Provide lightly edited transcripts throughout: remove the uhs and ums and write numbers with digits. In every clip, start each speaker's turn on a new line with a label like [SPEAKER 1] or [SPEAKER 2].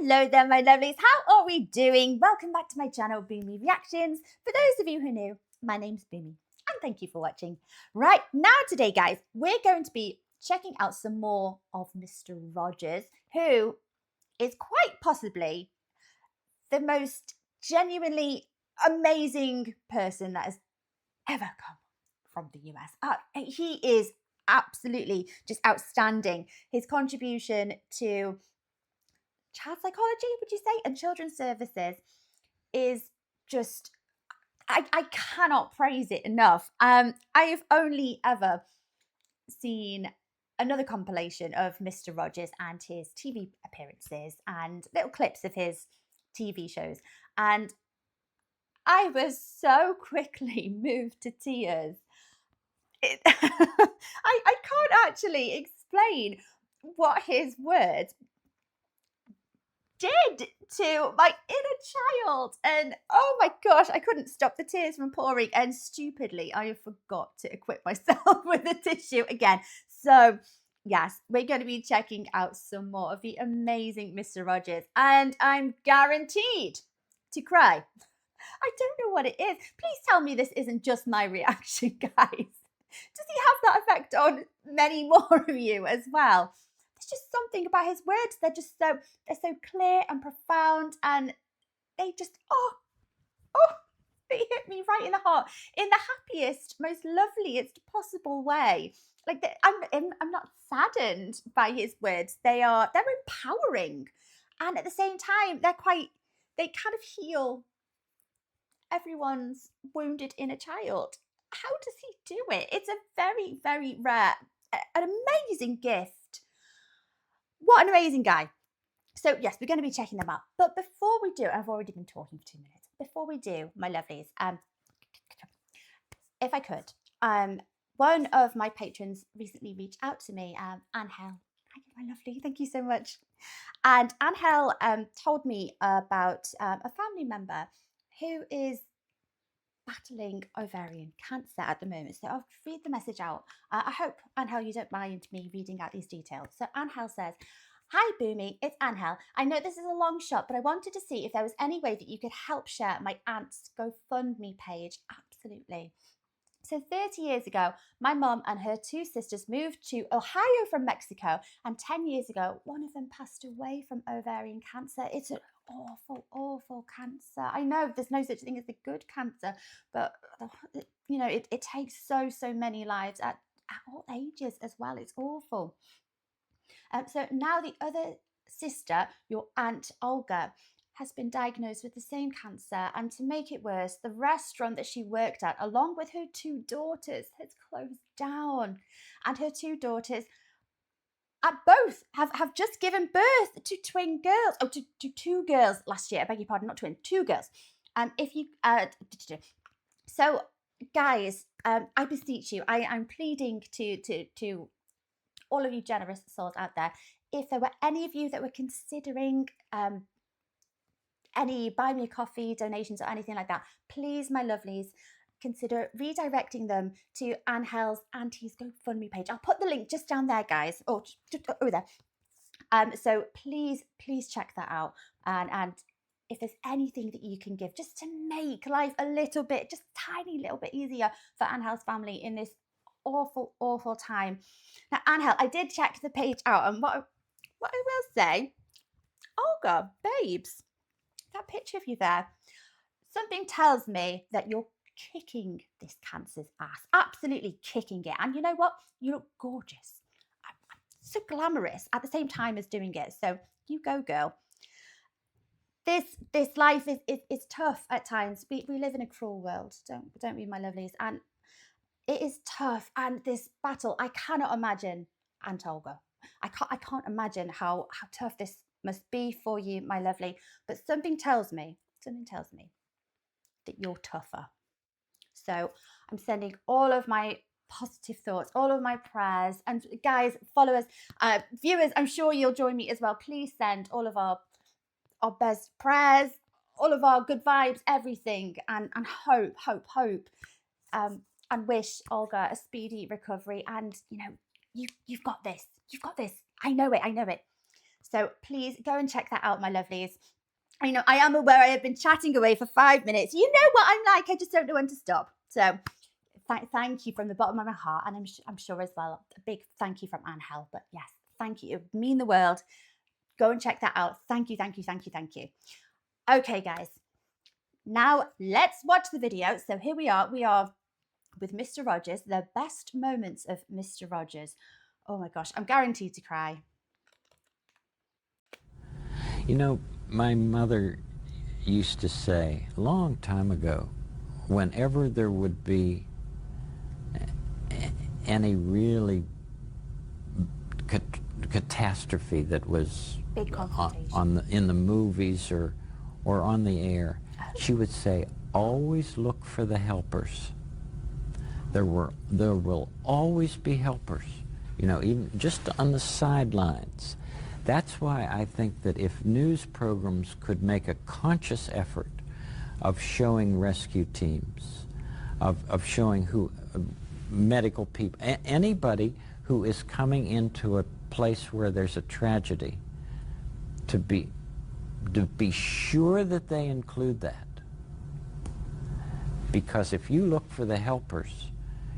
[SPEAKER 1] Hello there, my lovelies. How are we doing? Welcome back to my channel, Boomy Reactions. For those of you who are new, my name's Boomy, and thank you for watching. Right, now today, guys, we're going to be checking out some more of Mr. Rogers, who is quite possibly the most genuinely amazing person that has ever come from the US. He is absolutely just outstanding. His contribution to child psychology, would you say, and children's services is just, I cannot praise it enough. I've only ever seen another compilation of Mr. Rogers and his TV appearances and little clips of his TV shows, and I was so quickly moved to tears. I can't actually explain what his words did to my inner child, and oh my gosh, I couldn't stop the tears from pouring, and stupidly I forgot to equip myself with a tissue again. So yes, we're going to be checking out some more of the amazing Mr. Rogers, and I'm guaranteed to cry. I don't know what it is. Please tell me this isn't just my reaction, guys. Does he have that effect on many more of you as well? There's just something about his words. They're so clear and profound, and they just they hit me right in the heart in the happiest, most loveliest possible way. Like I'm not saddened by his words. They're empowering, and at the same time they kind of heal everyone's wounded inner child. How does he do it? It's a very, very rare, an amazing gift. What an amazing guy. So yes, we're going to be checking them out. But before we do, I've already been talking for 2 minutes. Before we do, my lovelies, if I could, one of my patrons recently reached out to me, Angel. Thank you, my lovely. Thank you so much. And Angel told me about a family member who is battling ovarian cancer at the moment. So I'll read the message out. I hope, Angel, you don't mind me reading out these details. So Angel says, "Hi Boomy, it's Angel. I know this is a long shot, but I wanted to see if there was any way that you could help share my aunt's GoFundMe page." Absolutely. So 30 years ago, my mum and her 2 sisters moved to Ohio from Mexico, and 10 years ago, one of them passed away from ovarian cancer. It's an awful, awful cancer. I know there's no such thing as a good cancer, but you know, it takes so many lives at all ages as well. It's awful. So now the other sister, your aunt Olga, has been diagnosed with the same cancer, and to make it worse, the restaurant that she worked at, along with her 2 daughters, has closed down. And her 2 daughters both have just given birth to twin girls. Oh, to 2 girls last year. I beg your pardon, not twin, 2 girls. If you so guys, I beseech you, I'm pleading to all of you generous souls out there, if there were any of you that were considering any buy me a coffee donations or anything like that, please, my lovelies, consider redirecting them to Angel's auntie's GoFundMe page. I'll put the link just down there, guys, or just over there. So please check that out, and if there's anything that you can give just to make life a little bit, just tiny little bit easier for Angel's family in this awful time. Now, Angel, I did check the page out, and what I will say, Olga, babes, that picture of you there, something tells me that you're kicking this cancer's ass, absolutely kicking it. And you know what? You look gorgeous, so glamorous at the same time as doing it. So you go, girl. This life is tough at times. We live in a cruel world, don't we, my lovelies? And it is tough. And this battle, I cannot imagine, Aunt Olga. I can't imagine how tough this must be for you, my lovely. But something tells me that you're tougher. So I'm sending all of my positive thoughts, all of my prayers, and guys, followers, viewers, I'm sure you'll join me as well. Please send all of our best prayers, all of our good vibes, everything, and hope, and wish Olga a speedy recovery. And you know, you've got this. I know it. So please go and check that out, my lovelies. I know I am aware I have been chatting away for 5 minutes. You know what I'm like. I just don't know when to stop. So thank you from the bottom of my heart. And I'm sure as well, a big thank you from Angel. But yes, thank you. It would mean the world. Go and check that out. Thank you, thank you, thank you, thank you. Okay, guys. Now let's watch the video. So here we are. We are with Mr. Rogers, the best moments of Mr. Rogers. Oh my gosh, I'm guaranteed to cry.
[SPEAKER 2] You know, my mother used to say a long time ago, whenever there would be any really catastrophe that was
[SPEAKER 1] Big confrontation.
[SPEAKER 2] in the movies or on the air, she would say, always look for the helpers. There will always be helpers, you know, even just on the sidelines. That's why I think that if news programs could make a conscious effort of showing rescue teams, of showing medical people, anybody who is coming into a place where there's a tragedy, to be sure that they include that. Because if you look for the helpers,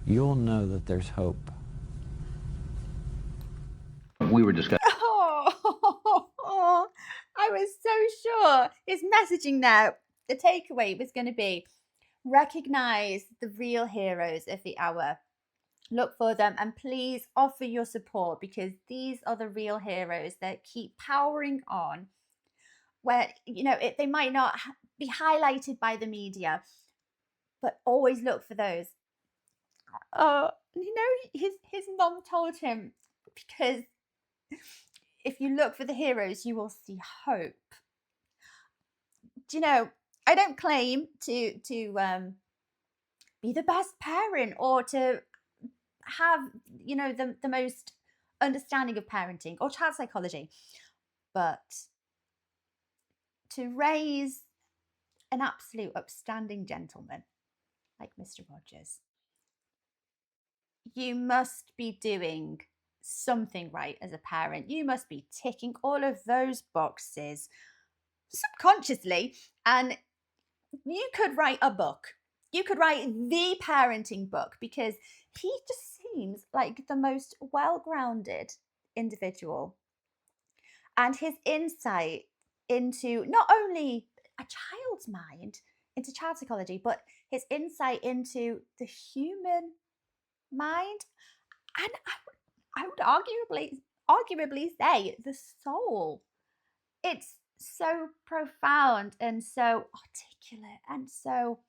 [SPEAKER 2] you'll know that there's hope.
[SPEAKER 3] We were discussing.
[SPEAKER 1] Oh, I was so sure his messaging now, the takeaway was going to be recognize the real heroes of the hour. Look for them and please offer your support because these are the real heroes that keep powering on. Where, you know, they might not be highlighted by the media, but always look for those. You know, his mom told him, because if you look for the heroes, you will see hope. Do you know, I don't claim to be the best parent or to have, you know, the most understanding of parenting or child psychology, but to raise an absolute upstanding gentleman like Mr. Rogers, you must be doing something right as a parent. You must be ticking all of those boxes subconsciously, and you could write a book. You could write the parenting book because he just seems like the most well-grounded individual, and his insight into not only a child's mind, into child psychology, but his insight into the human mind, and I would arguably say the soul. It's so profound and so articulate and so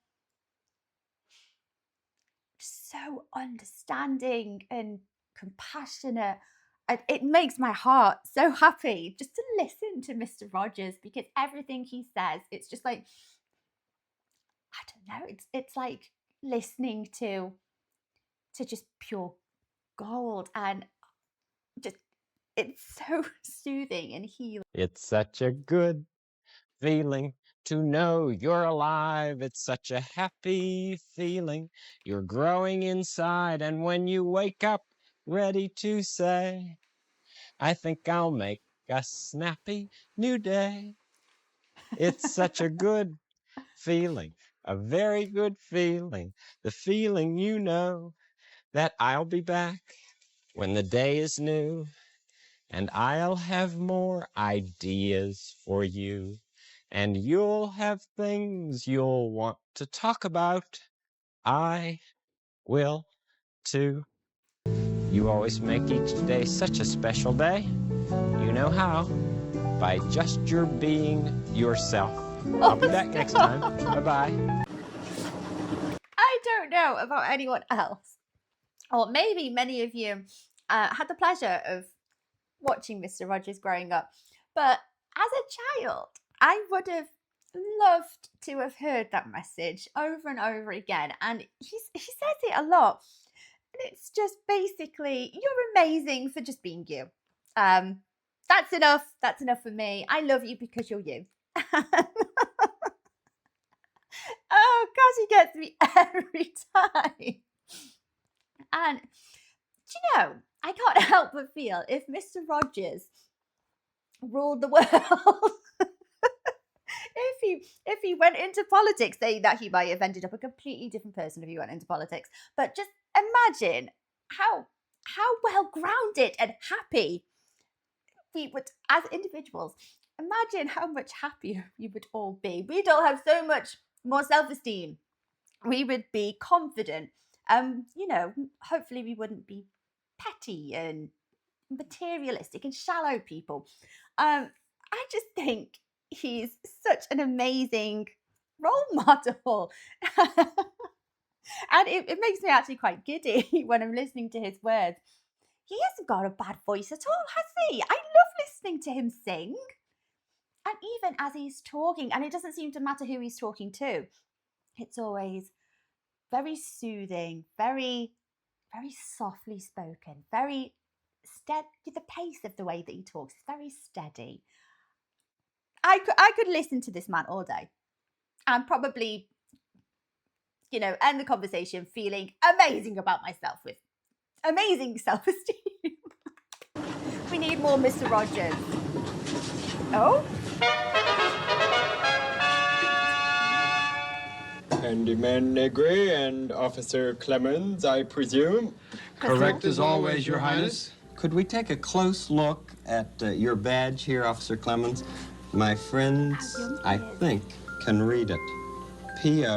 [SPEAKER 1] understanding and compassionate. It makes my heart so happy just to listen to Mr. Rogers because everything he says, it's just like, I don't know, it's like listening to just pure gold, and just it's so soothing and healing.
[SPEAKER 4] It's such a good feeling to know you're alive. It's such a happy feeling. You're growing inside, and when you wake up, ready to say, I think I'll make a snappy new day. It's such a good feeling, a very good feeling. The feeling you know that I'll be back when the day is new, and I'll have more ideas for you. And you'll have things you'll want to talk about. I will too. You always make each day such a special day. You know how? By just your being yourself. I'll be back next time. Bye-bye.
[SPEAKER 1] I don't know about anyone else, or maybe many of you had the pleasure of watching Mr. Rogers growing up, but as a child, I would have loved to have heard that message over and over again. And he says it a lot. And it's just basically, you're amazing for just being you. That's enough. That's enough for me. I love you because you're you. Oh gosh, he gets me every time. And do you know, I can't help but feel if Mr. Rogers ruled the world. If he went into politics, saying that he might have ended up a completely different person if he went into politics. But just imagine how well grounded and happy we would, as individuals, imagine how much happier we would all be. We'd all have so much more self-esteem. We would be confident. Hopefully we wouldn't be petty and materialistic and shallow people. I just think he's such an amazing role model. And it makes me actually quite giddy when I'm listening to his words. He hasn't got a bad voice at all, has he? I love listening to him sing. And even as he's talking, and it doesn't seem to matter who he's talking to, it's always very soothing, very, very softly spoken, very steady. The pace of the way that he talks is very steady. I could listen to this man all day and probably, end the conversation feeling amazing about myself with amazing self-esteem. We need more Mr. Rogers. Oh?
[SPEAKER 3] Handyman Negri and Officer Clemmons, I presume.
[SPEAKER 5] Correct as always, Your Highness.
[SPEAKER 4] Could we take a close look at your badge here, Officer Clemmons? My friends, I think, can read it. Police.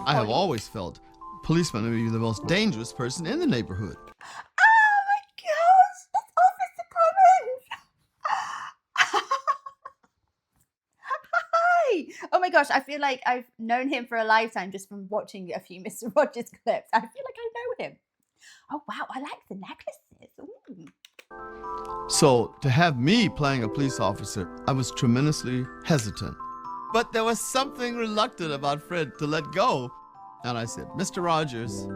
[SPEAKER 5] I have always felt policemen may be the most dangerous person in the neighborhood.
[SPEAKER 1] Oh my gosh! That's Officer Clemmons! Hi! Oh my gosh, I feel like I've known him for a lifetime just from watching a few Mr. Rogers clips. I feel like I know him. Oh wow, I like the necklaces. Ooh.
[SPEAKER 5] So to have me playing a police officer, I was tremendously hesitant. But there was something reluctant about Fred to let go. And I said, Mr. Rogers,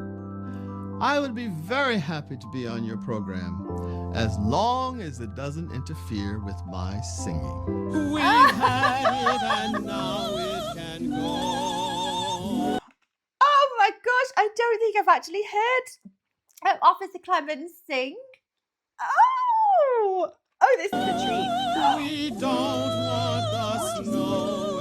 [SPEAKER 5] I would be very happy to be on your program as long as it doesn't interfere with my singing.
[SPEAKER 3] We've had it and now it can go.
[SPEAKER 1] Oh my gosh, I don't think I've actually heard Officer Clemmons sing. Oh, this is a treat.
[SPEAKER 3] We don't want the snow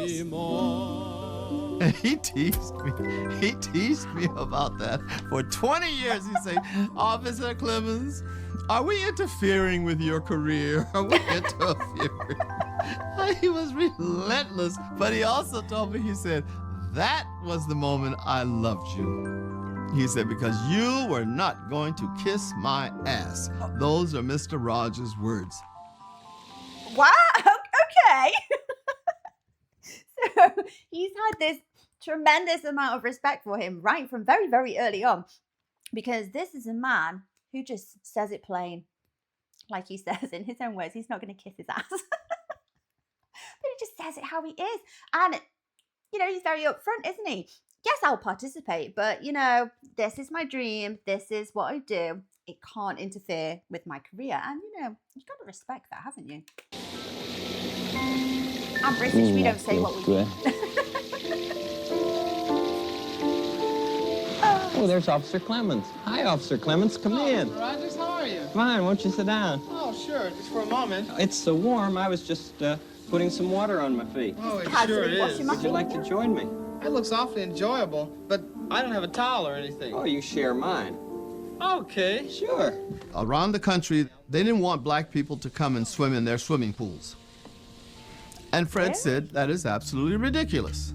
[SPEAKER 3] anymore.
[SPEAKER 5] And he teased me about that for 20 years. He'd say, Officer Clemmons, are we interfering with your career? Are we interfering? He was relentless, but he also told me, he said, that was the moment I loved you. He said, because you were not going to kiss my ass. Those are Mr. Rogers' words.
[SPEAKER 1] Wow, okay. So he's had this tremendous amount of respect for him right from very, very early on, because this is a man who just says it plain. Like he says in his own words, he's not going to kiss his ass. But he just says it how he is. And, he's very upfront, isn't he? Yes, I'll participate, but, this is my dream. This is what I do. It can't interfere with my career. And, you've got to respect that, haven't you? I'm British. We don't say what we do.
[SPEAKER 4] Oh, there's Officer Clemmons. Hi, Officer Clemmons. Come in.
[SPEAKER 6] Rogers, how are you?
[SPEAKER 4] Fine, won't you sit down?
[SPEAKER 6] Oh, sure, just for a moment.
[SPEAKER 4] It's so warm, I was just putting some water on my feet.
[SPEAKER 6] Oh, it
[SPEAKER 1] Casually
[SPEAKER 6] sure is.
[SPEAKER 1] washing my
[SPEAKER 4] Would you like to join me?
[SPEAKER 6] It looks awfully enjoyable, but I don't have a towel or anything.
[SPEAKER 4] Oh, you share mine.
[SPEAKER 6] Okay.
[SPEAKER 4] Sure.
[SPEAKER 5] Around the country, they didn't want black people to come and swim in their swimming pools. And Fred said that is absolutely ridiculous.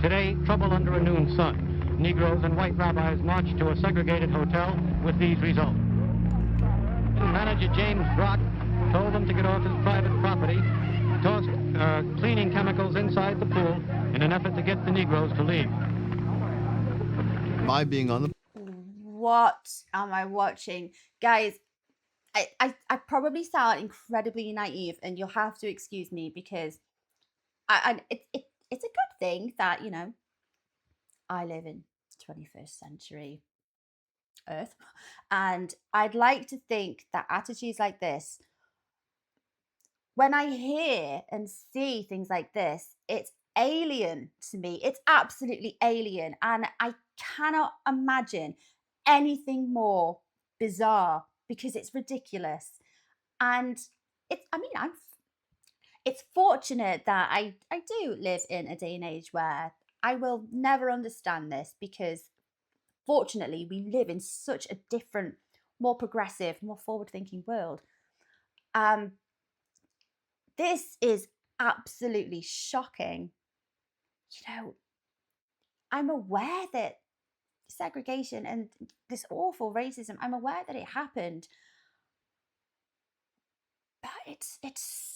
[SPEAKER 7] Today, trouble under a noon sun. Negroes and white rabbis marched to a segregated hotel with these results. Manager James Brock told them to get off his private property, tossed cleaning chemicals inside the pool in an effort to get the Negroes to leave.
[SPEAKER 5] My being on the
[SPEAKER 1] What am I watching? Guys, I probably sound incredibly naive, and you'll have to excuse me because it's a good thing that, I live in 21st century Earth. And I'd like to think that attitudes like this, when I hear and see things like this, it's alien to me. It's absolutely alien. And I cannot imagine anything more bizarre because it's ridiculous. And it's fortunate that I do live in a day and age where I will never understand this, because fortunately we live in such a different, more progressive, more forward-thinking world. This is absolutely shocking. You know, I'm aware that segregation and this awful racism, I'm aware that it happened, but it's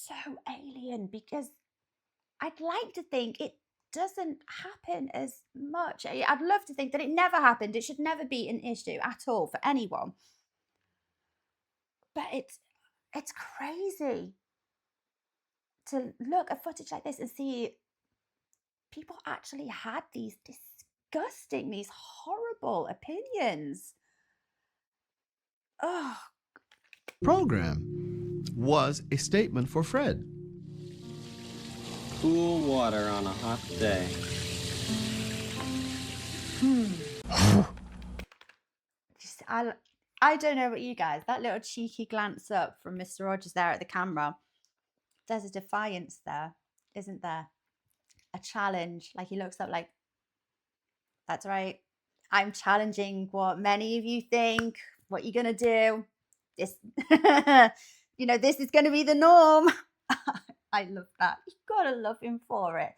[SPEAKER 1] so alien, because I'd like to think it doesn't happen as much. I'd love to think that it never happened. It should never be an issue at all for anyone. But it's crazy to look at footage like this and see people actually had these disgusting, these horrible opinions. Oh.
[SPEAKER 5] Program was a statement for Fred.
[SPEAKER 4] Cool water on a hot day.
[SPEAKER 1] I don't know about you guys. That little cheeky glance up from Mr. Rogers there at the camera. There's a defiance there, isn't there? A challenge. Like, he looks up like, that's right. I'm challenging what many of you think. What you're gonna do? This, this is gonna be the norm. I love that. You gotta love him for it.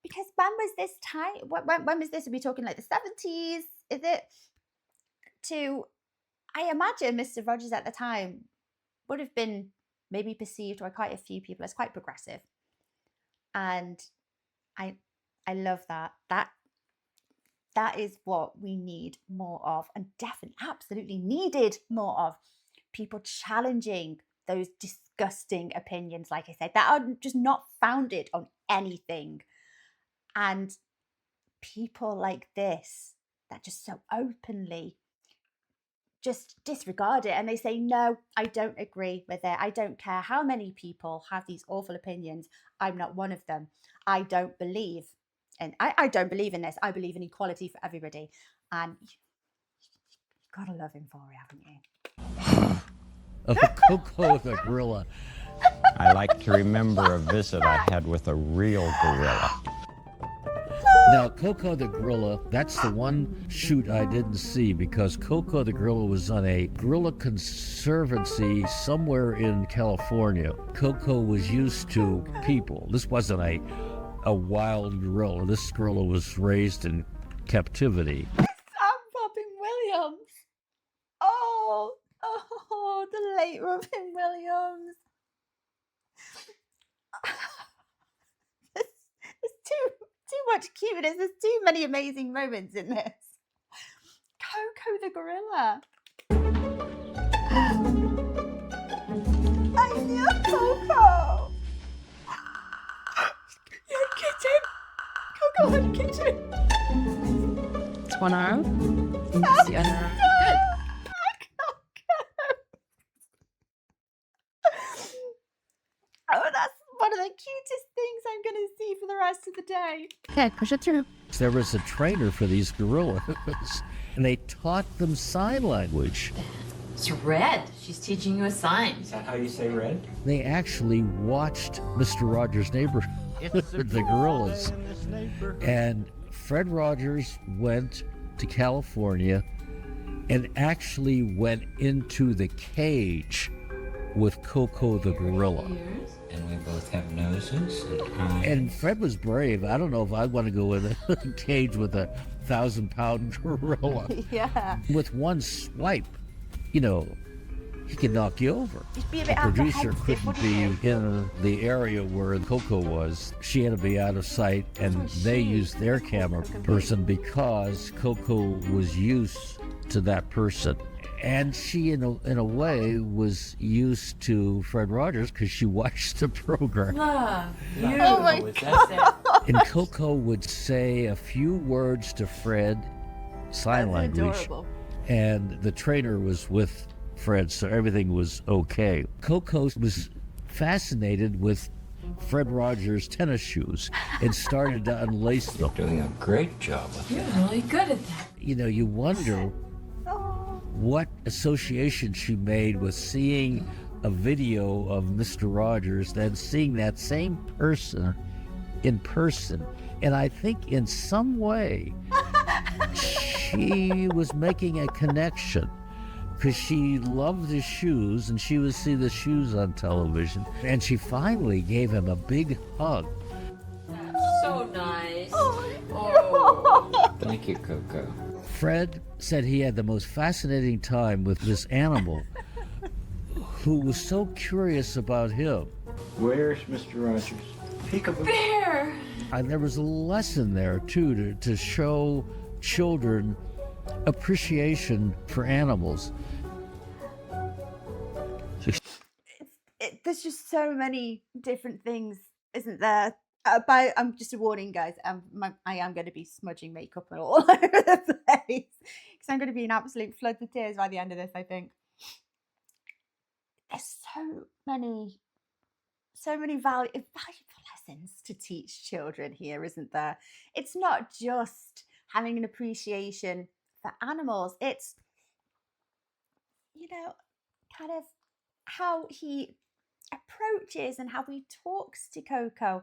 [SPEAKER 1] Because when was this time? When was this? Are we talking like the 70s? Is it? I imagine Mr. Rogers at the time would have been maybe perceived by quite a few people as quite progressive. And I love that. That is what we need more of, and definitely absolutely needed more of. People challenging those disgusting opinions, like I said, that are just not founded on anything. And people like this that just so openly just disregard it, and they say, no, I don't agree with it. I don't care how many people have these awful opinions. I'm not one of them. I don't believe, and I don't believe in this. I believe in equality for everybody. And you've got to love him for it, haven't you?
[SPEAKER 2] Koko the gorilla.
[SPEAKER 4] I like to remember a visit I had with a real gorilla.
[SPEAKER 8] Now, Koko the gorilla, that's the one shoot I didn't see, because Koko the gorilla was on a gorilla conservancy somewhere in California. Koko was used to people. This wasn't a wild gorilla. This gorilla was raised in captivity.
[SPEAKER 1] I'm Robin Williams. Oh, the late Robin Williams. There's too much cuteness. There's too many amazing moments in this. Koko the gorilla. I love Koko. You're a kitten. Koko, I'm a kitten.
[SPEAKER 9] It's one arm. It's the other arm. Good.
[SPEAKER 1] Oh, that's one of the cutest things I'm going to see for the rest of the day.
[SPEAKER 9] Good, push it through.
[SPEAKER 8] There was a trainer for these gorillas, and they taught them sign language.
[SPEAKER 9] It's Red. She's teaching you a sign.
[SPEAKER 4] Is that how you say red?
[SPEAKER 8] They actually watched Mr. Rogers' neighborhood, the gorillas. And Fred Rogers went to California and actually went into the cage with Koko the gorilla.
[SPEAKER 2] And we both have noses and eyes.
[SPEAKER 8] And Fred was brave. I don't know if I'd want to go in a cage with a 1,000-pound gorilla.
[SPEAKER 1] Yeah.
[SPEAKER 8] With one swipe, he could knock you over.
[SPEAKER 1] You'd be a
[SPEAKER 8] The
[SPEAKER 1] bit
[SPEAKER 8] producer
[SPEAKER 1] apprehensive,
[SPEAKER 8] couldn't
[SPEAKER 1] wouldn't
[SPEAKER 8] be
[SPEAKER 1] you?
[SPEAKER 8] in the area where Koko was. She had to be out of sight, and they used their camera person because Koko was used to that person. And she, in a way, was used to Fred Rogers because she watched the program.
[SPEAKER 9] Love.
[SPEAKER 1] Oh my God.
[SPEAKER 8] And Koko would say a few words to Fred, sign language,
[SPEAKER 1] Adorable.
[SPEAKER 8] and the trainer was with Fred, so everything was okay. Koko was fascinated with Fred Rogers' tennis shoes and started to unlace them.
[SPEAKER 2] Doing a great job with
[SPEAKER 9] You're really good at that.
[SPEAKER 8] You wonder what association she made with seeing a video of Mr. Rogers, then seeing that same person in person. And I think in some way, she was making a connection because she loved his shoes and she would see the shoes on television. And she finally gave him a big hug.
[SPEAKER 9] So nice.
[SPEAKER 2] Thank you, Koko.
[SPEAKER 8] Fred said he had the most fascinating time with this animal who was so curious about him.
[SPEAKER 2] Where's Mr. Rogers?
[SPEAKER 5] Peekaboo.
[SPEAKER 9] Bear.
[SPEAKER 8] And there was a lesson there, too, to show children appreciation for animals.
[SPEAKER 1] There's just so many different things, isn't there? I'm just a warning, guys. I am going to be smudging makeup all over the place because I'm going to be an absolute flood of tears by the end of this, I think. There's so many valuable lessons to teach children here, isn't there? It's not just having an appreciation for animals. It's, kind of how he approaches and how he talks to Koko.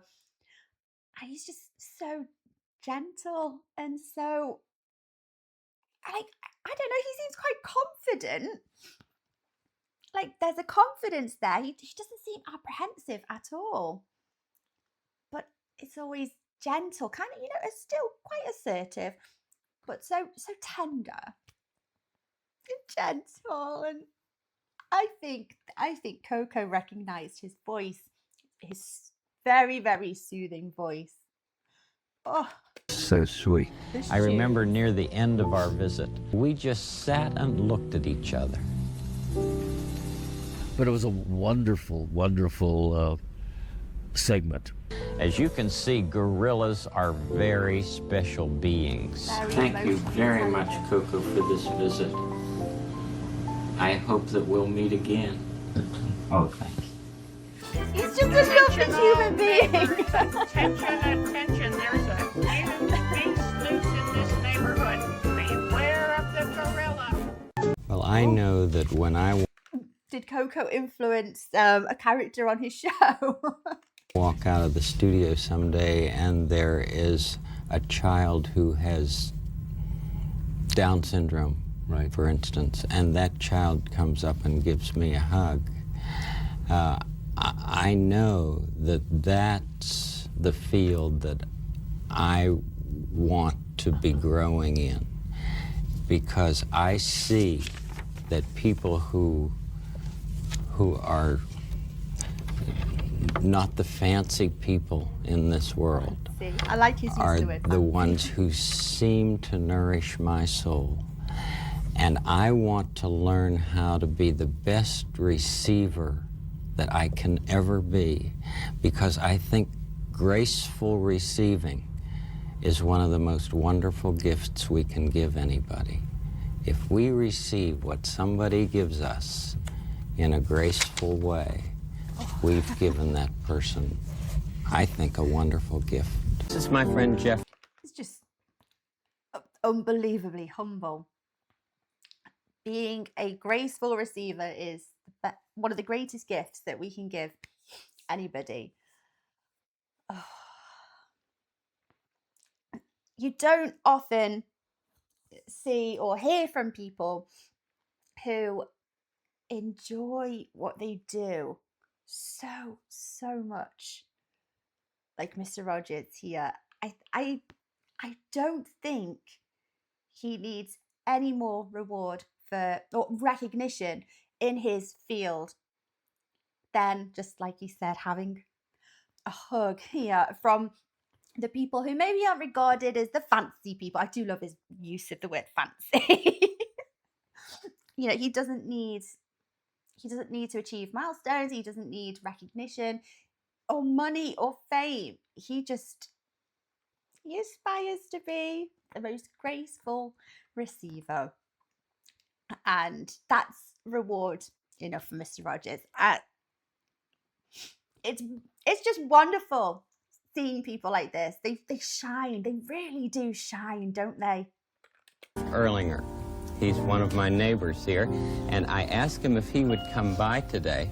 [SPEAKER 1] And he's just so gentle and so, I don't know, he seems quite confident. Like, there's a confidence there. He doesn't seem apprehensive at all. But it's always gentle, kind of, it's still quite assertive, but so tender and gentle. And I think Koko recognized his voice, his very, very soothing voice. Oh,
[SPEAKER 8] So sweet.
[SPEAKER 2] I remember near the end of our visit, we just sat and looked at each other.
[SPEAKER 8] But it was a wonderful, wonderful segment.
[SPEAKER 2] As you can see, gorillas are very special beings. Thank you very much, Koko, for this visit. I hope that we'll meet again. Oh, thank you.
[SPEAKER 1] he's just a lovely human being.
[SPEAKER 10] Attention, there's a huge beast loose in this neighborhood. Beware of the gorilla.
[SPEAKER 2] Well, I know that when I
[SPEAKER 1] Did Koko influence a character on his show?
[SPEAKER 2] walk out of the studio someday and there is a child who has Down syndrome,
[SPEAKER 8] Right.
[SPEAKER 2] for instance, and that child comes up and gives me a hug, I know that that's the field that I want to be growing in, because I see that people who are not the fancy people in this world
[SPEAKER 1] I like his use
[SPEAKER 2] are
[SPEAKER 1] of the word
[SPEAKER 2] the
[SPEAKER 1] fancy.
[SPEAKER 2] ones who seem to nourish my soul. And I want to learn how to be the best receiver that I can ever be, because I think graceful receiving is one of the most wonderful gifts we can give anybody. If we receive what somebody gives us in a graceful way, we've given that person, I think, a wonderful gift. This is my friend Jeff.
[SPEAKER 1] It's just unbelievably humble. Being a graceful receiver is one of the greatest gifts that we can give anybody. Oh. You don't often see or hear from people who enjoy what they do so much, like Mr. Rogers here. I don't think he needs any more reward for or recognition in his field than, just like you said, having a hug here from the people who maybe aren't regarded as the fancy people. I do love his use of the word fancy. He doesn't need to achieve milestones. He doesn't need recognition or money or fame. He aspires to be the most graceful receiver. And that's reward enough for Mr. Rogers. It's just wonderful seeing people like this. They shine. They really do shine, don't they?
[SPEAKER 2] Erlinger.
[SPEAKER 4] He's one of my neighbors here, and I asked him if he would come by today.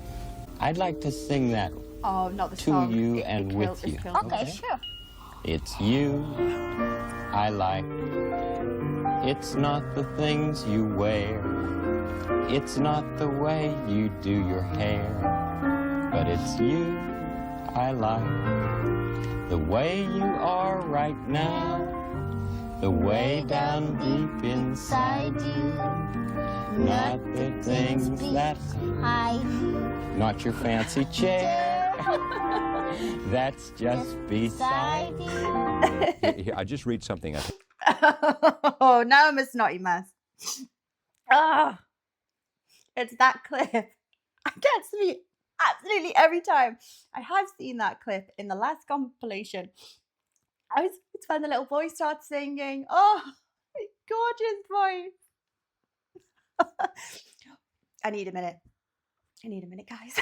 [SPEAKER 4] I'd like to sing that
[SPEAKER 1] Oh, not the
[SPEAKER 4] to
[SPEAKER 1] song.
[SPEAKER 4] you
[SPEAKER 1] It
[SPEAKER 4] and
[SPEAKER 1] kills-
[SPEAKER 4] with
[SPEAKER 1] it
[SPEAKER 4] you.
[SPEAKER 1] kills me.
[SPEAKER 9] Okay, sure.
[SPEAKER 4] It's you I like. It's not the things you wear. It's not the way you do your hair. But it's you I like. The way you are right now. The way down deep inside you. Not the things that
[SPEAKER 9] Hi.
[SPEAKER 4] not your fancy chair. That's just beside you.
[SPEAKER 11] Here, I just read something.
[SPEAKER 1] Oh, now I'm a snotty mess. Ah, it's that clip. It gets me absolutely every time. I have seen that clip in the last compilation. It's when the little boy starts singing. Oh, gorgeous voice. I need a minute. Guys.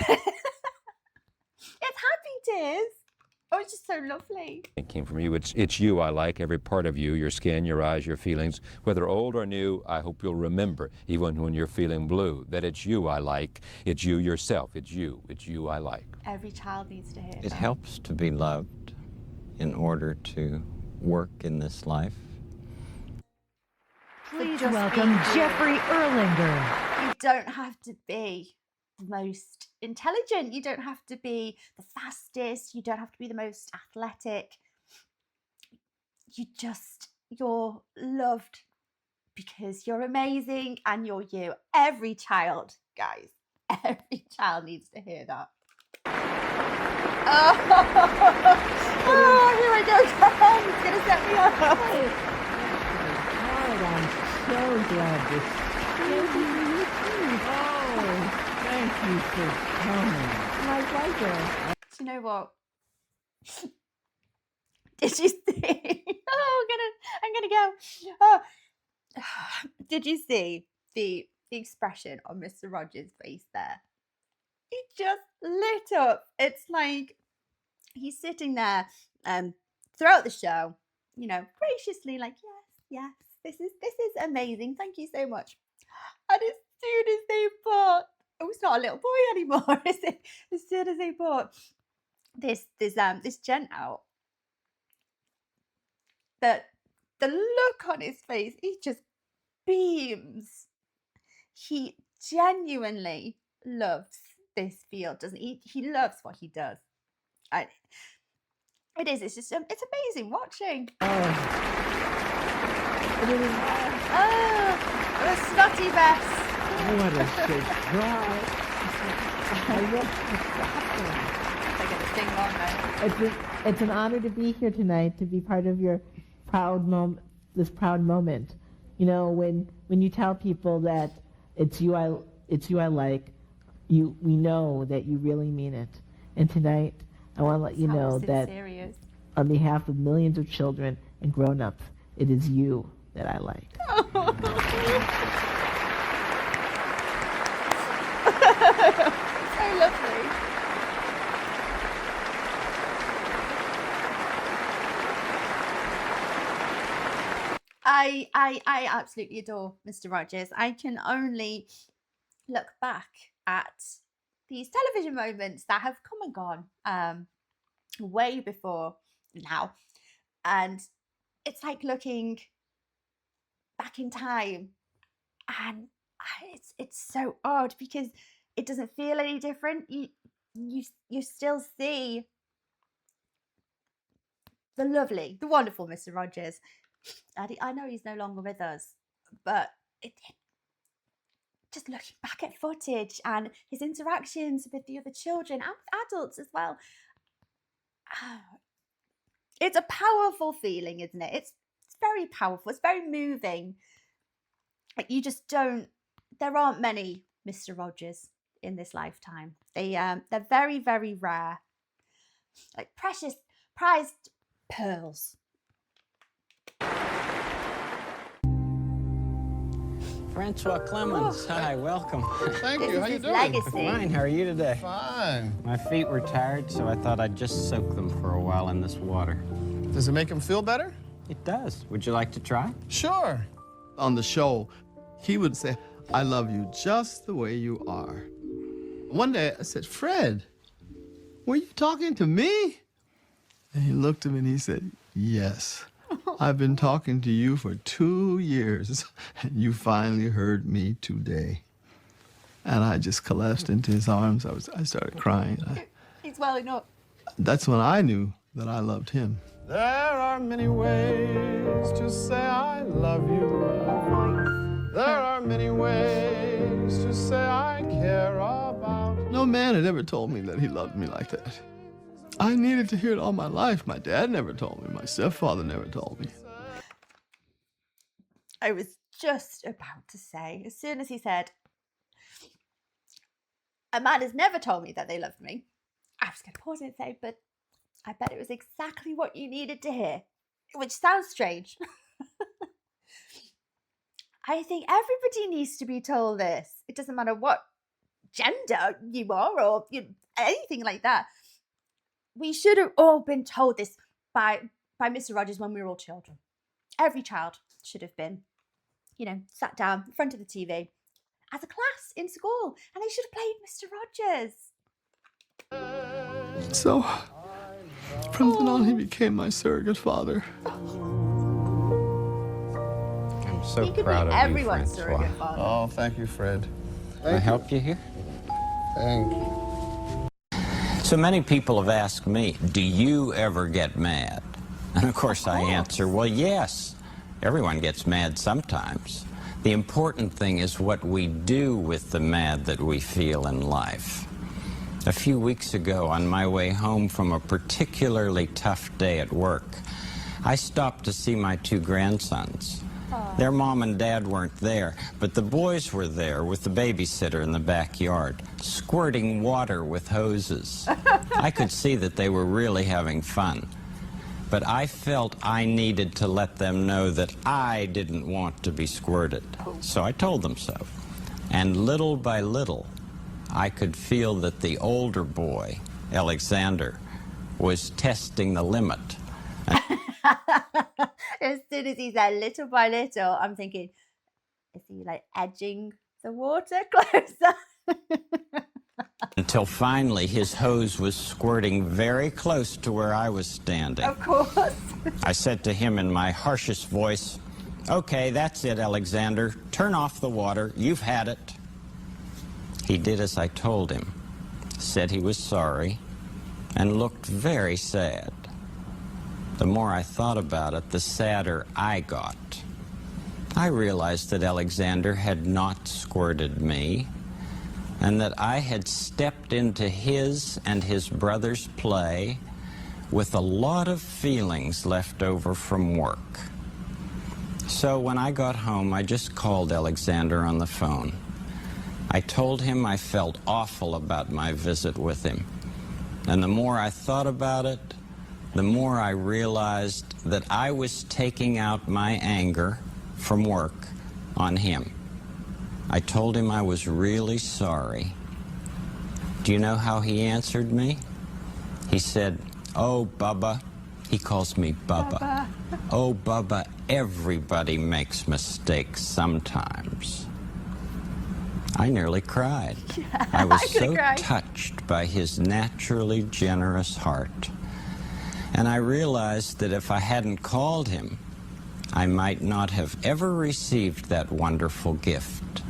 [SPEAKER 1] It's happy tears. Oh, it's just so lovely.
[SPEAKER 11] It came from you. It's you I like, every part of you, your skin, your eyes, your feelings. Whether old or new, I hope you'll remember, even when you're feeling blue, that it's you I like. It's you yourself. It's you I like.
[SPEAKER 1] Every child needs to hear
[SPEAKER 4] It
[SPEAKER 1] that.
[SPEAKER 4] helps to be loved in order to work in this life.
[SPEAKER 12] Please
[SPEAKER 1] Just
[SPEAKER 12] welcome
[SPEAKER 1] being you.
[SPEAKER 12] Jeffrey Erlinger.
[SPEAKER 1] You don't have to be the most intelligent. You don't have to be the fastest. You don't have to be the most athletic. You're loved because you're amazing and you're you. Every child, guys, every child needs to hear that. Oh, here I go again. It's going to set me up.
[SPEAKER 12] I'm so glad to see you. Oh, thank you for coming. My pleasure.
[SPEAKER 1] Do you know what? Did you see? Oh, I'm gonna go. Oh. Did you see the expression on Mr. Rogers' face there? He just lit up. It's like he's sitting there throughout the show, you know, graciously like, yes, this is amazing. Thank you so much. And as soon as they put, oh, it's not a little boy anymore, is it? As soon as they put this gent out, the look on his face, he just beams. He genuinely loves this field, doesn't he? He loves what he does. It's just, it's amazing watching. The snotty vest.
[SPEAKER 12] What a surprise.
[SPEAKER 1] They're going to sing one now.
[SPEAKER 12] It's an honor to be here tonight, to be part of your this proud moment. You know, when you tell people that it's you I like, we know that you really mean it. And tonight, I want to let you know that on behalf of millions of children and grown-ups, it is you that I like.
[SPEAKER 1] So lovely. I absolutely adore Mr. Rogers. I can only look back at these television moments that have come and gone way before now. And it's like looking back in time, and it's so odd because it doesn't feel any different. You still see the wonderful Mr. Rogers. I know he's no longer with us, but just looking back at footage and his interactions with the other children and with adults as well, it's a powerful feeling, isn't it? It's very powerful. It's very moving. Like, you just don't. There aren't many Mr. Rogers in this lifetime. They're very, very rare. Like precious, prized pearls.
[SPEAKER 4] Francois Clemmons, hi, welcome.
[SPEAKER 6] Thank
[SPEAKER 1] This
[SPEAKER 6] you.
[SPEAKER 1] is
[SPEAKER 6] How you
[SPEAKER 1] his
[SPEAKER 6] doing?
[SPEAKER 1] legacy.
[SPEAKER 4] Fine, how are you today?
[SPEAKER 6] Fine.
[SPEAKER 4] My feet were tired, so I thought I'd just soak them for a while in this water.
[SPEAKER 6] Does it make him feel better?
[SPEAKER 4] It does. Would you like to try?
[SPEAKER 6] Sure.
[SPEAKER 5] On the show, he would say, I love you just the way you are. One day I said, Fred, were you talking to me? And he looked at me and he said, yes. I've been talking to you for 2 years, and you finally heard me today. And I just collapsed into his arms. I started crying.
[SPEAKER 1] He's welling up.
[SPEAKER 5] That's when I knew that I loved him. There are many ways to say I love you. There are many ways to say I care about. No man had ever told me that he loved me like that. I needed to hear it all my life. My dad never told me. My stepfather never told me.
[SPEAKER 1] I was just about to say, as soon as he said, a man has never told me that they loved me, I was going to pause and say, but I bet it was exactly what you needed to hear, which sounds strange. I think everybody needs to be told this. It doesn't matter what gender you are or anything like that. We should have all been told this by Mr. Rogers when we were all children. Every child should have been, sat down in front of the TV as a class in school, and they should have played Mr. Rogers.
[SPEAKER 5] So, from then on, he became my surrogate father.
[SPEAKER 2] I'm so
[SPEAKER 1] He could
[SPEAKER 2] proud
[SPEAKER 1] be
[SPEAKER 2] of you,
[SPEAKER 1] everyone's
[SPEAKER 2] Francois.
[SPEAKER 1] surrogate father.
[SPEAKER 5] Oh, thank you, Fred.
[SPEAKER 2] Can I help you here?
[SPEAKER 5] Thank you.
[SPEAKER 2] So many people have asked me, do you ever get mad? And of course I answer, well, yes. Everyone gets mad sometimes. The important thing is what we do with the mad that we feel in life. A few weeks ago, on my way home from a particularly tough day at work, I stopped to see my 2 grandsons. Their mom and dad weren't there, but the boys were there with the babysitter in the backyard, squirting water with hoses. I could see that they were really having fun. But I felt I needed to let them know that I didn't want to be squirted. So I told them so. And little by little, I could feel that the older boy, Alexander, was testing the limit.
[SPEAKER 1] As soon as he said little by little, I'm thinking, is he like edging the water closer?
[SPEAKER 2] Until finally his hose was squirting very close to where I was standing.
[SPEAKER 1] Of course.
[SPEAKER 2] I said to him in my harshest voice, okay, that's it, Alexander. Turn off the water. You've had it. He did as I told him, said he was sorry, and looked very sad. The more I thought about it, the sadder I got. I realized that Alexander had not squirted me, and that I had stepped into his and his brother's play with a lot of feelings left over from work. So when I got home, I just called Alexander on the phone. I told him I felt awful about my visit with him. And the more I thought about it, the more I realized that I was taking out my anger from work on him. I told him I was really sorry. Do you know how he answered me? He said, oh, Bubba. He calls me Bubba. Oh, Bubba, everybody makes mistakes sometimes. I nearly cried. I was so touched by his naturally generous heart. And I realized that if I hadn't called him, I might not have ever received that wonderful gift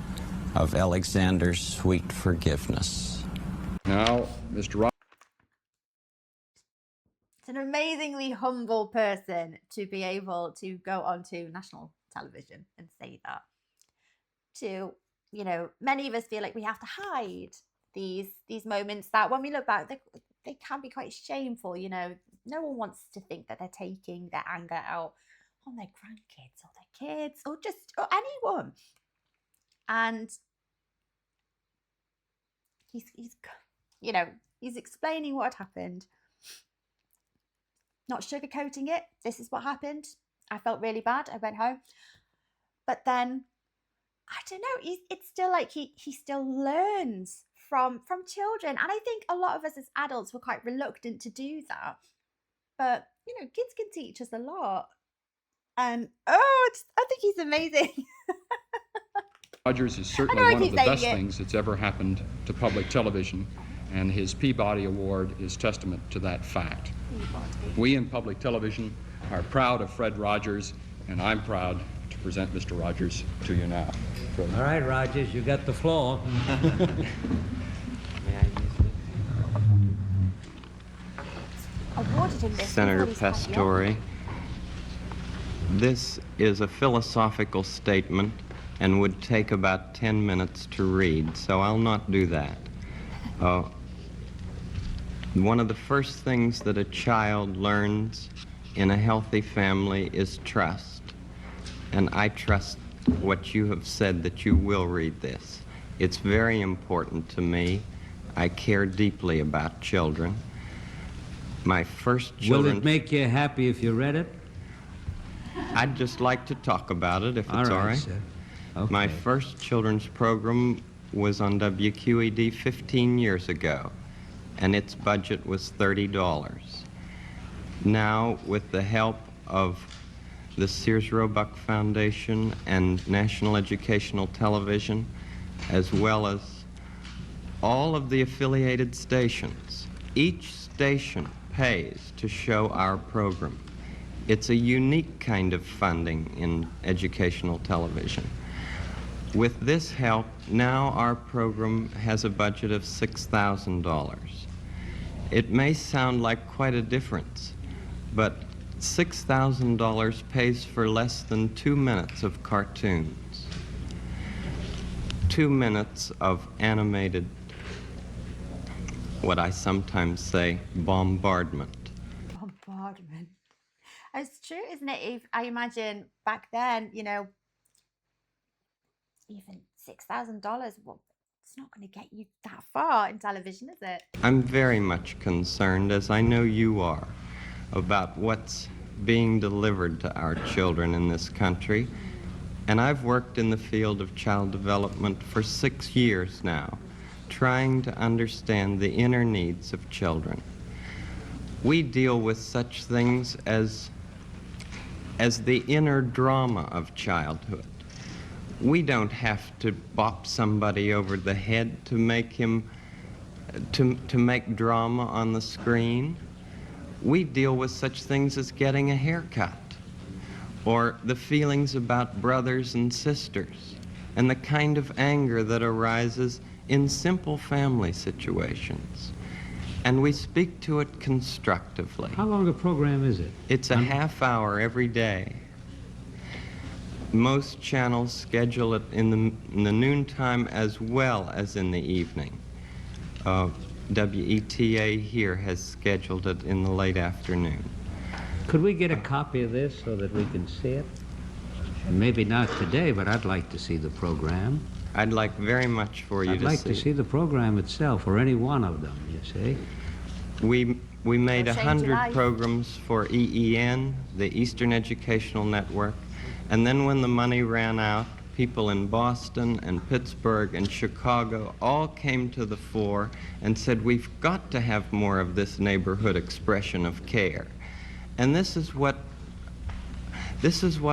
[SPEAKER 2] of Alexander's sweet forgiveness.
[SPEAKER 13] Now, Mr. Rob.
[SPEAKER 1] It's an amazingly humble person to be able to go onto national television and say that. To, many of us feel like we have to hide these moments that when we look back, they can be quite shameful, No one wants to think that they're taking their anger out on their grandkids or their kids or anyone. And he's explaining what had happened, not sugarcoating it. This is what happened. I felt really bad. I went home. But then, I don't know, it's still like he still learns from children. And I think a lot of us as adults were quite reluctant to do that. But, kids can teach us a lot. And, I think he's amazing.
[SPEAKER 13] Rogers is certainly
[SPEAKER 1] I
[SPEAKER 13] one of
[SPEAKER 1] keep
[SPEAKER 13] the
[SPEAKER 1] saying
[SPEAKER 13] best
[SPEAKER 1] it.
[SPEAKER 13] things that's ever happened to public television, and his Peabody Award is testament to that fact. We in public television are proud of Fred Rogers, and I'm proud to present Mr. Rogers to you now. Fred.
[SPEAKER 14] All right, Rogers, you got the floor.
[SPEAKER 1] Awarded him this.
[SPEAKER 15] Senator
[SPEAKER 1] before he's quite young.
[SPEAKER 15] Pastore, this is a philosophical statement and would take about 10 minutes to read, so I'll not do that. One of the first things that a child learns in a healthy family is trust, and I trust what you have said that you will read this. It's very important to me. I care deeply about children. My first children...
[SPEAKER 14] Will it make you happy if you read it?
[SPEAKER 15] I'd just like to talk about it, if it's all right.
[SPEAKER 14] Sir. Okay.
[SPEAKER 15] My first children's program was on WQED 15 years ago, and its budget was $30. Now, with the help of the Sears Roebuck Foundation and National Educational Television, as well as all of the affiliated stations, each station pays to show our program. It's a unique kind of funding in educational television. With this help, now our program has a budget of $6,000. It may sound like quite a difference, but $6,000 pays for less than 2 minutes of cartoons, 2 minutes of animated, what I sometimes say, bombardment.
[SPEAKER 1] Bombardment. It's true, isn't it? If I imagine back then, you know, even $6,000, well, it's not going to get you that far in television, is it?
[SPEAKER 15] I'm very much concerned, as I know you are, about what's being delivered to our children in this country. And I've worked in the field of child development for 6 years now, trying to understand the inner needs of children. We deal with such things as the inner drama of childhood. We don't have to bop somebody over the head to make him, to make drama on the screen. We deal with such things as getting a haircut, or the feelings about brothers and sisters, and the kind of anger that arises in simple family situations. And we speak to it constructively.
[SPEAKER 14] How long a program is it?
[SPEAKER 15] It's a half hour every day. Most channels schedule it in the noontime as well as in the evening. WETA here has scheduled it in the late afternoon.
[SPEAKER 14] Could we get a copy of this so that we can see it? Maybe not today, but I'd like to see the program.
[SPEAKER 15] I'd like very much for you
[SPEAKER 14] I'd like to see the program itself, or any one of them, you see.
[SPEAKER 15] We made
[SPEAKER 1] No shame to
[SPEAKER 15] 100
[SPEAKER 1] life.
[SPEAKER 15] programs for EEN, the Eastern Educational Network, and then when the money ran out, people in Boston and Pittsburgh and Chicago all came to the fore and said, we've got to have more of this neighborhood expression of care. And this is what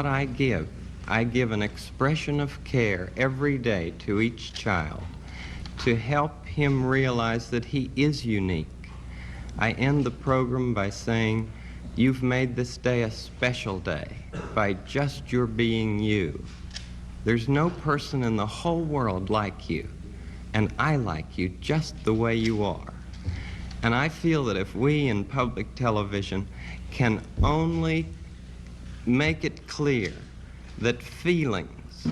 [SPEAKER 15] I give. I give an expression of care every day to each child to help him realize that he is unique. I end the program by saying, you've made this day a special day by just your being you. There's no person in the whole world like you, and I like you just the way you are. And I feel that if we in public television can only make it clear that feelings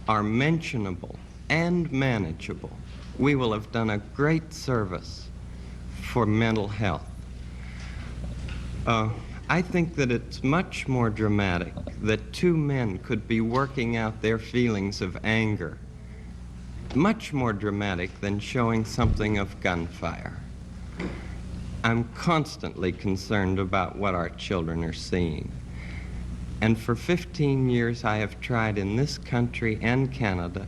[SPEAKER 15] are mentionable and manageable, we will have done a great service for mental health. I think that it's much more dramatic that two men could be working out their feelings of anger, much more dramatic than showing something of gunfire. I'm constantly concerned about what our children are seeing. And for 15 years, I have tried in this country and Canada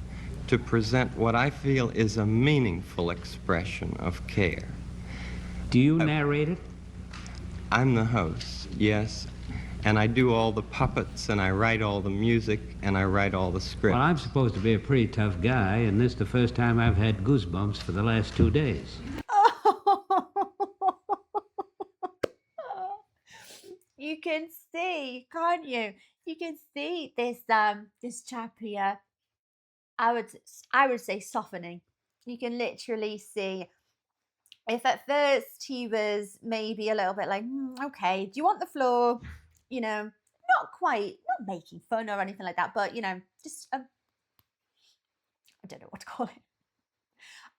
[SPEAKER 15] to present what I feel is a meaningful expression of care.
[SPEAKER 14] Do you narrate it?
[SPEAKER 15] I'm the host, yes. And I do all the puppets, and I write all the music, and I write all the scripts.
[SPEAKER 14] Well, I'm supposed to be a pretty tough guy, and this is the first time I've had goosebumps for the last 2 days.
[SPEAKER 1] You can see, can't you? You can see this this chap here. I would say softening. You can literally see if at first he was maybe a little bit like, okay, do you want the floor? You know, not quite, not making fun or anything like that, but you know, just I don't know what to call it.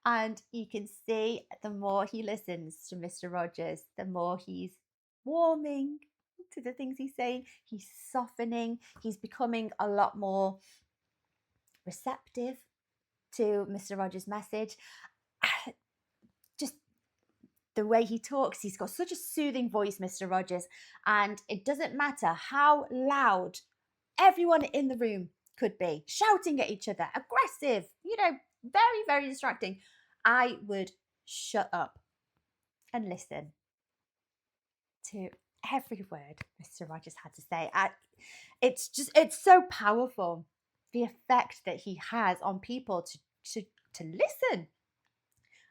[SPEAKER 1] And you can see the more he listens to Mr. Rogers, the more he's warming to the things he's saying. He's softening. He's becoming a lot more receptive to Mr. Rogers' message. Just the way he talks, he's got such a soothing voice, Mr. Rogers, and it doesn't matter how loud everyone in the room could be, shouting at each other, aggressive, you know, very, very distracting. I would shut up and listen to every word Mr. Rogers had to say. It's so powerful, the effect that he has on people to listen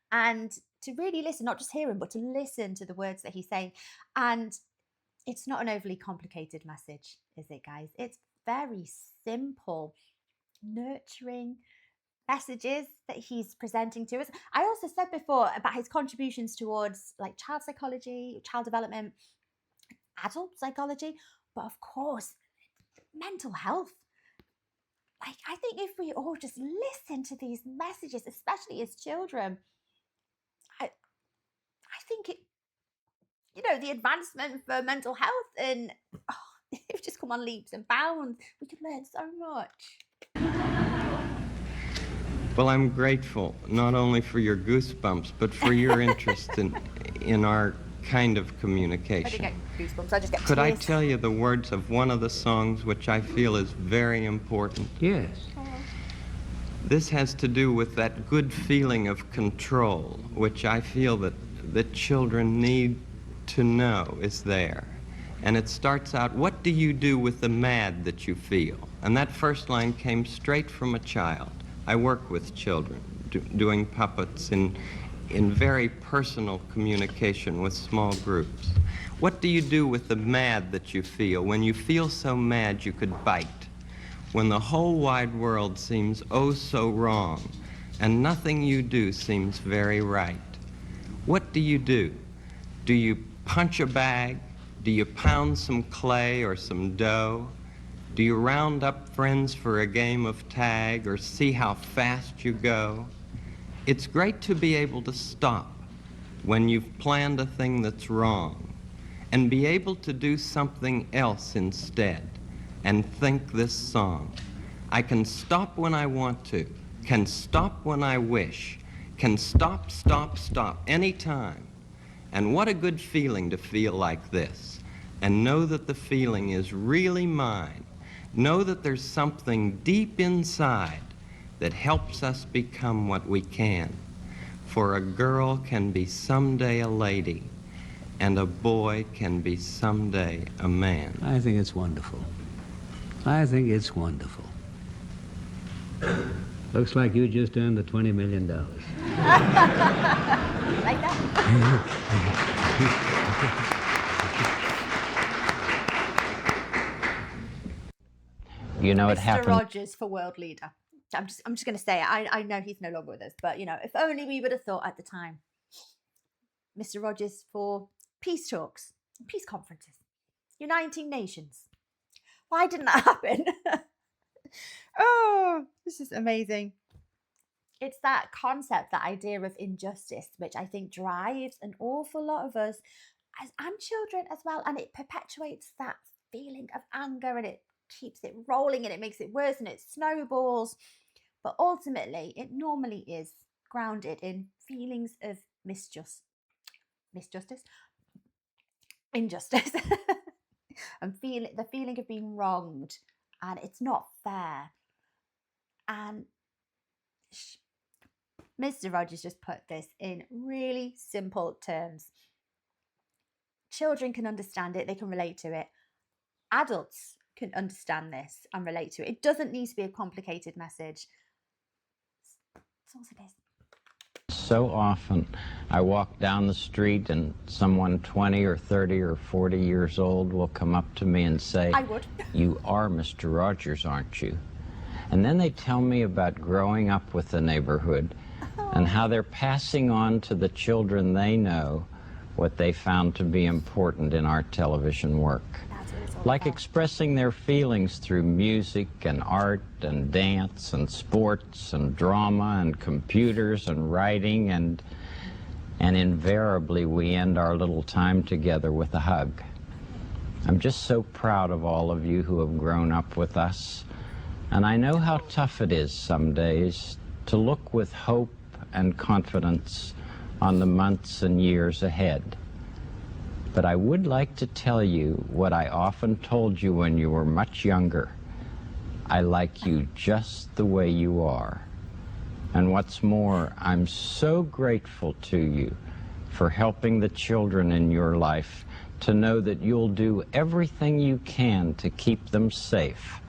[SPEAKER 1] and to really listen, not just hear him, but to listen to the words that he's saying. And it's not an overly complicated message, is it, guys? It's very simple, nurturing messages that he's presenting to us. I also said before about his contributions towards like child psychology, child development, adult psychology, but of course, mental health. Like, I think if we all just listen to these messages, especially as children, I think it, you know, the advancement for mental health and it's just come on leaps and bounds. We could learn so much.
[SPEAKER 15] Well, I'm grateful not only for your goosebumps, but for your interest in our kind of communication.
[SPEAKER 1] I don't get goosebumps, I just get
[SPEAKER 15] Could I
[SPEAKER 1] tears.
[SPEAKER 15] tell you the words of one of the songs which I feel is very important?
[SPEAKER 14] Yes.
[SPEAKER 15] This has to do with that good feeling of control, which I feel that children need to know is there. And it starts out, what do you do with the mad that you feel? And that first line came straight from a child. I work with children, doing puppets in very personal communication with small groups. What do you do with the mad that you feel? When you feel so mad you could bite. When the whole wide world seems oh so wrong, and nothing you do seems very right. What do you do? Do you punch a bag? Do you pound some clay or some dough? Do you round up friends for a game of tag or see how fast you go? It's great to be able to stop when you've planned a thing that's wrong and be able to do something else instead and think this song. I can stop when I want to, can stop when I wish, can stop, stop, stop anytime. And what a good feeling to feel like this and know that the feeling is really mine. Know that there's something deep inside that helps us become what we can. For a girl can be someday a lady, and a boy can be someday a man.
[SPEAKER 14] I think it's wonderful. I think it's wonderful. Looks like you just earned the $20 million.
[SPEAKER 1] Like that.
[SPEAKER 2] You know, it
[SPEAKER 1] Mr.
[SPEAKER 2] happened.
[SPEAKER 1] Rogers for world leader. I'm just going to say it. I know he's no longer with us, but you know, if only we would have thought at the time. Mr. Rogers for peace talks, peace conferences, uniting nations. Why didn't that happen? Oh, this is amazing. It's that concept, that idea of injustice, which I think drives an awful lot of us and children as well. And it perpetuates that feeling of anger and it keeps it rolling and it makes it worse and it snowballs. But ultimately, it normally is grounded in feelings of injustice, and the feeling of being wronged, and it's not fair. And Mr. Rogers just put this in really simple terms. Children can understand it, they can relate to it. adults can understand this and relate to it. It doesn't need to be a complicated message. That's all it is.
[SPEAKER 2] So often I walk down the street and someone 20 or 30 or 40 years old will come up to me and say,
[SPEAKER 1] I would.
[SPEAKER 2] "You are Mr. Rogers, aren't you?" And then they tell me about growing up with the neighborhood and how they're passing on to the children they know what they found to be important in our television work. Like expressing their feelings through music and art and dance and sports and drama and computers and writing, and invariably we end our little time together with a hug. I'm just so proud of all of you who have grown up with us, and I know how tough it is some days to look with hope and confidence on the months and years ahead. But I would like to tell you what I often told you when you were much younger. I like you just the way you are. And what's more, I'm so grateful to you for helping the children in your life to know that you'll do everything you can to keep them safe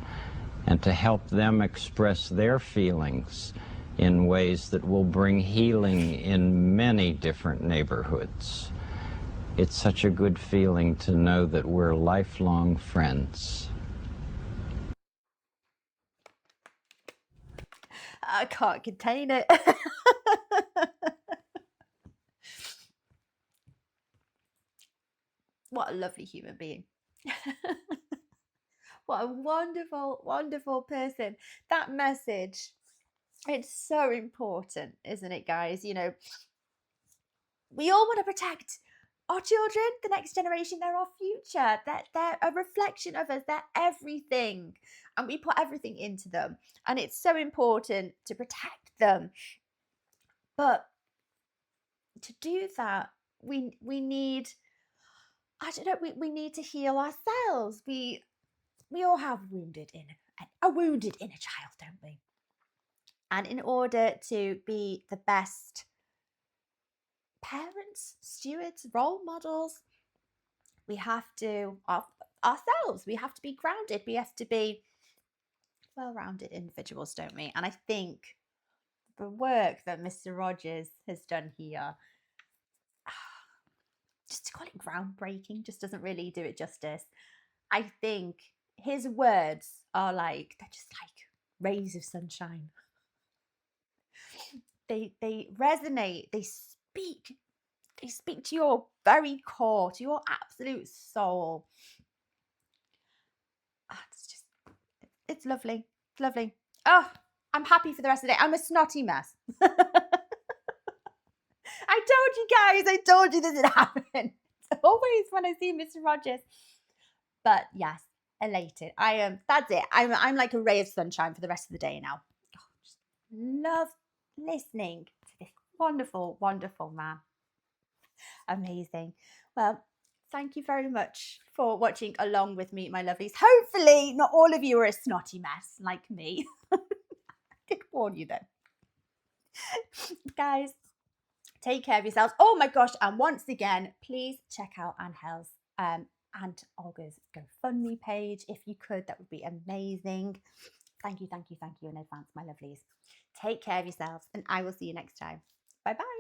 [SPEAKER 2] and to help them express their feelings in ways that will bring healing in many different neighborhoods. It's such a good feeling to know that we're lifelong friends.
[SPEAKER 1] I can't contain it. What a lovely human being. What a wonderful, wonderful person. That message, it's so important, isn't it, guys? You know, we all want to protect our children, the next generation. They're our future. They're a reflection of us. They're everything. And we put everything into them. And it's so important to protect them. But to do that, we need, I don't know, we need to heal ourselves. We all have a wounded inner child, don't we? And in order to be the best parents, stewards, role models, we have to ourselves. We have to be grounded. We have to be well-rounded individuals, don't we? And I think the work that Mr. Rogers has done here, just to call it groundbreaking, just doesn't really do it justice. I think his words are like, they're just like rays of sunshine. They resonate. They speak to your very core, to your absolute soul. It's lovely. It's lovely. Oh, I'm happy for the rest of the day. I'm a snotty mess. I told you guys, I told you this would happen. It's always when I see Mr. Rogers. But yes, elated. I am. That's it. I'm like a ray of sunshine for the rest of the day now. Oh, just love listening to this wonderful, wonderful man. Amazing. Well, thank you very much for watching along with me, my lovelies. Hopefully not all of you are a snotty mess like me. I did warn you though. Guys, take care of yourselves. Oh my gosh, and once again, please check out Angel's and Olga's GoFundMe page. If you could, that would be amazing. Thank you in advance, my lovelies. Take care of yourselves, and I will see you next time. Bye-bye.